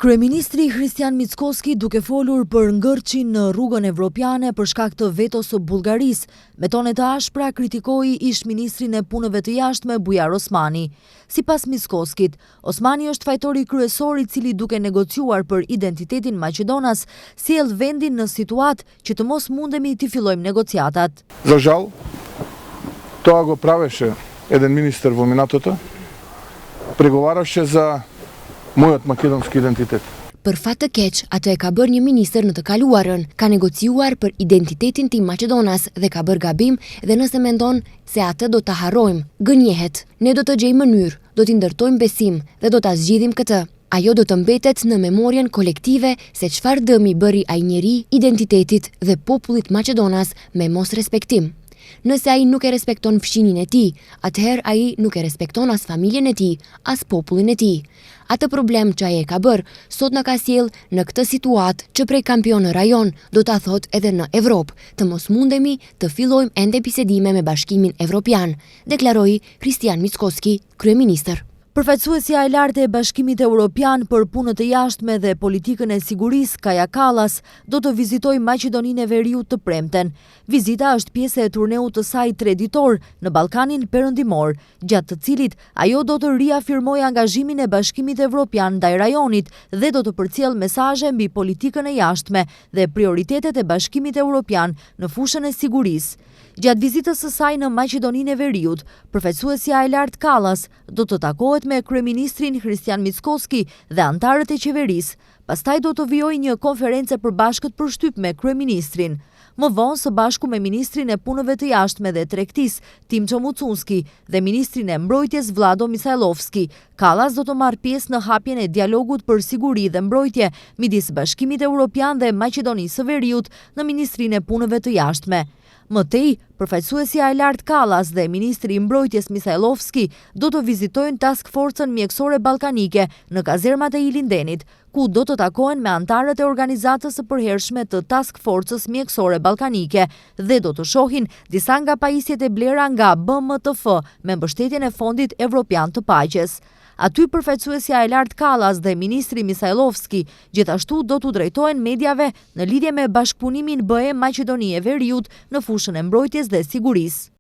Kryeministri Hristian Mickoski duke folur për ngërçin në rrugën evropiane për shkak të vetos së Bullgarisë, me tone të ashpra kritikoi ish-ministrin e punëve të jashtme Bujar Osmani. Sipas Mickoskit, Osmani është fajtori kryesor i cili duke negociuar për identitetin Maqedonas, sjell vendin në situatë që të mos mundemi të fillojmë negociatat. За жал, тоа го правеше еден министер во минатото, преговараше за мојот македонски identitet. Për fat të keq, atë e ka bërë një ministër në të kaluarën, ka negociuar për identitetin tim Maqedonas dhe ka bërë gabim dhe nëse mendon se atë do ta harrojmë, gënjehet. Ne do të gjejmë mënyrë, do t'i ndërtojmë besim dhe do ta zgjidhim këtë. Ajo do të mbetet në memorien kolektive se çfarë dëmi bëri ai njeri identitetit dhe popullit Maqedonas me mos respektim. Nëse ai nuk e respekton fshinin e tij, atëherë ai nuk e respekton as familjen e tij, as popullin e tij. Atë problem që ai e ka bërë, sot na ka sjell në këtë situatë që prej kampion në rajon, do ta thot edhe në Evropë, të mos mundemi të fillojmë ende bisedime me Bashkimin Evropian, deklaroi Hristian Mickoski, kryeministër. Përfaqësuesja e lartë e Bashkimit Evropian për punët e jashtme dhe politikën e sigurisë, Kaja Kallas, do të vizitojë Maqedoninë e Veriut të premten. Vizita është pjesë e turneut të saj 3 ditor në Ballkanin Perëndimor, gjatë të cilit ajo do të riafirmojë angazhimin e Bashkimit Evropian ndaj rajonit dhe do të përcjellë mesazhe mbi politikën e jashtme dhe prioritetet e Bashkimit Evropian në fushën e sigurisë. Gjatë vizitës së saj në Maqedoninë e Veriut, përfaqësuesja e lartë Kallas do të takohet me kryeministrin Hristian Mickoski dhe antarët e qeverisë. Pastaj do të vijojë një konferencë e përbashkët për shtyp me kryeministrin. Më vonë, së bashku me ministrin e punëve të jashtme dhe tregtisë, Timço Mucunski, dhe ministrin e mbrojtjes Vlado Misajlovski, Kallas do të marrë pjesë në hapjen e dialogut për siguri dhe mbrojtje midis Bashkimit Evropian dhe Maqedonisë së Veriut në ministrinë e punëve të jashtme. Më tej, përfaqësuesja e lartë Kallas dhe ministri i mbrojtjes Misajlovski do të vizitojnë task forcën mjekësore ballkanike në kazermat e Ilindenit, ku do të takohen me antarët e organizatës së përhershme të task forcës mjekësore ballkanike dhe do të shohin disa nga pajisjet e blera nga BMTF me mbështetjen e Fondit Evropian të Paqes. Aty përfaqësuesja e lartë Kallas dhe ministri Misajlovski gjithashtu do t'u drejtohen mediave në lidhje me bashkëpunimin BE Maqedoni e Veriut në fushën e mbrojtjes dhe sigurisë.